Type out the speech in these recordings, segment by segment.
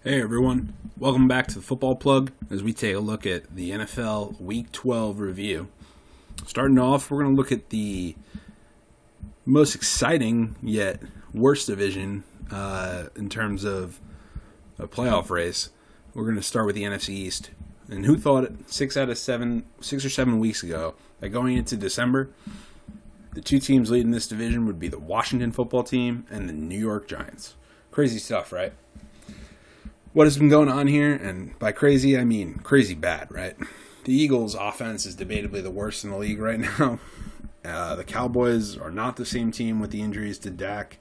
Hey everyone, welcome back to the Football Plug as we take a look at the NFL Week 12 review. Starting off, we're going to look at the most exciting yet worst division in terms of a playoff race. We're going to start with the NFC East. And who thought it 6 or 7 weeks ago that going into December, the two teams leading this division would be the Washington football team and the New York Giants. Crazy stuff, right? What has been going on here, and by crazy, I mean crazy bad, right? The Eagles' offense is debatably the worst in the league right now. The Cowboys are not the same team with the injuries to Dak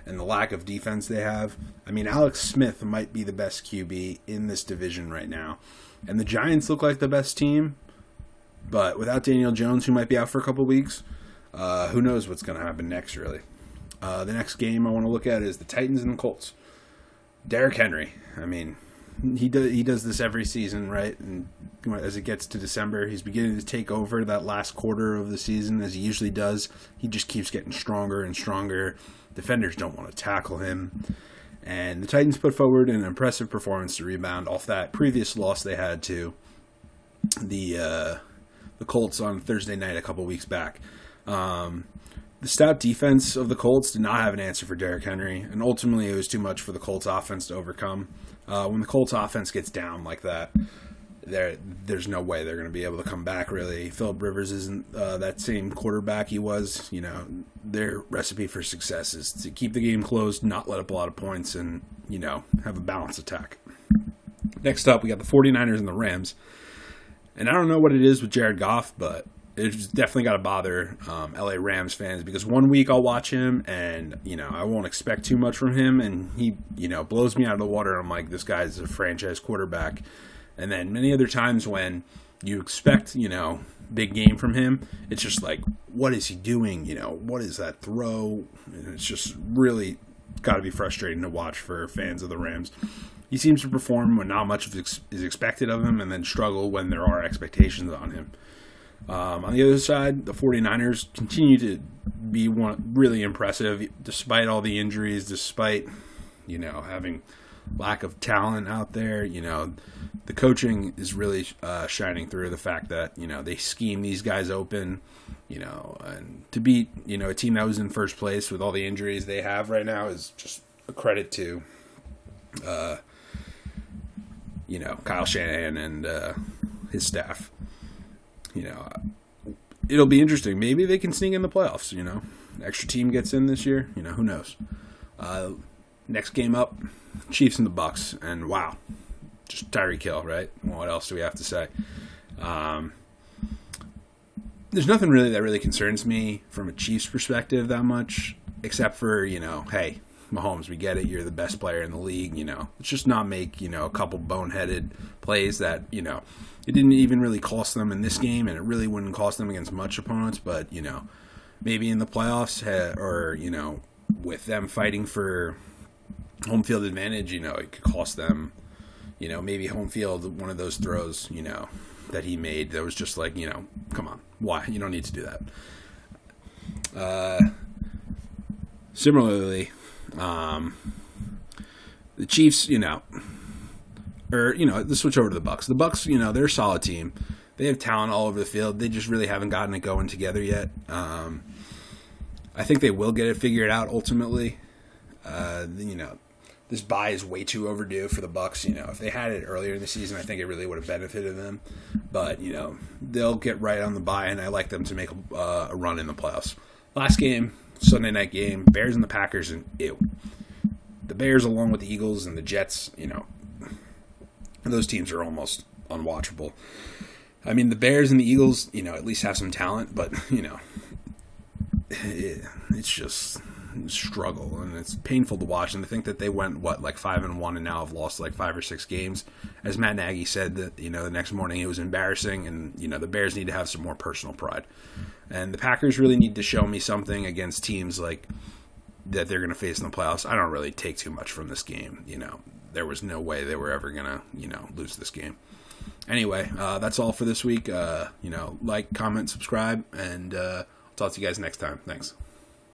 and the lack of defense they have. I mean, Alex Smith might be the best QB in this division right now. And the Giants look like the best team, but without Daniel Jones, who might be out for a couple weeks, who knows what's going to happen next, really. The next game I want to look at is the Titans and the Colts. Derrick Henry, I mean, he does this every season, right? And as it gets to December, he's beginning to take over that last quarter of the season, as he usually does. He just keeps getting stronger and stronger. Defenders don't want to tackle him. And the Titans put forward an impressive performance to rebound off that previous loss they had to the Colts on Thursday night a couple weeks back. The stout defense of the Colts did not have an answer for Derrick Henry, and ultimately it was too much for the Colts offense to overcome. When the Colts offense gets down like that, there's no way they're going to be able to come back, really. Phillip Rivers isn't that same quarterback he was. You know, their recipe for success is to keep the game closed, not let up a lot of points, and, you know, have a balanced attack. Next up, we got the 49ers and the Rams. And I don't know what it is with Jared Goff, but it's definitely got to bother LA Rams fans, because one week I'll watch him and, you know, I won't expect too much from him, and he, you know, blows me out of the water. I'm like, this guy's a franchise quarterback. And then many other times when you expect, you know, big game from him, it's just like, what is he doing? You know, what is that throw? And it's just really got to be frustrating to watch for fans of the Rams. He seems to perform when not much is expected of him, and then struggle when there are expectations on him. On the other side, the 49ers continue to be really impressive, despite all the injuries, despite, you know, having lack of talent out there. You know, the coaching is really shining through the fact that, you know, they scheme these guys open, you know, and to beat, you know, a team that was in first place with all the injuries they have right now is just a credit to, you know, Kyle Shanahan and his staff. You know, it'll be interesting. Maybe they can sneak in the playoffs, you know. Extra team gets in this year. You know, who knows? Next game up, Chiefs and the Bucks. And wow, just Tyreek Hill, right? What else do we have to say? There's nothing really that really concerns me from a Chiefs perspective that much, except for, you know, hey, Mahomes, we get it. You're the best player in the league. You know, let's just not make, you know, a couple boneheaded plays that, you know, it didn't even really cost them in this game, and it really wouldn't cost them against much opponents. But, you know, maybe in the playoffs, or, you know, with them fighting for home field advantage, you know, it could cost them, you know, maybe home field, one of those throws, you know, that he made that was just like, you know, come on, why? You don't need to do that. Similarly, the Chiefs, you know, or, you know, let's switch over to the Bucks. The Bucks, you know, they're a solid team. They have talent all over the field. They just really haven't gotten it going together yet. I think they will get it figured out ultimately. You know, this bye is way too overdue for the Bucks. You know, if they had it earlier in the season, I think it really would have benefited them. But, you know, they'll get right on the bye, and I like them to make a run in the playoffs. Last game, Sunday night game, Bears and the Packers, and ew. The Bears, along with the Eagles and the Jets, you know, those teams are almost unwatchable. I mean, the Bears and the Eagles, you know, at least have some talent, but, you know, it's just a struggle, and it's painful to watch. And to think that they went, like 5-1, and now have lost like 5 or 6 games. As Matt Nagy said, that, you know, the next morning it was embarrassing, and, you know, the Bears need to have some more personal pride. And the Packers really need to show me something against teams like that they're going to face in the playoffs. I don't really take too much from this game. You know, there was no way they were ever going to, you know, lose this game. Anyway, that's all for this week. You know, like, comment, subscribe, and I'll talk to you guys next time. Thanks.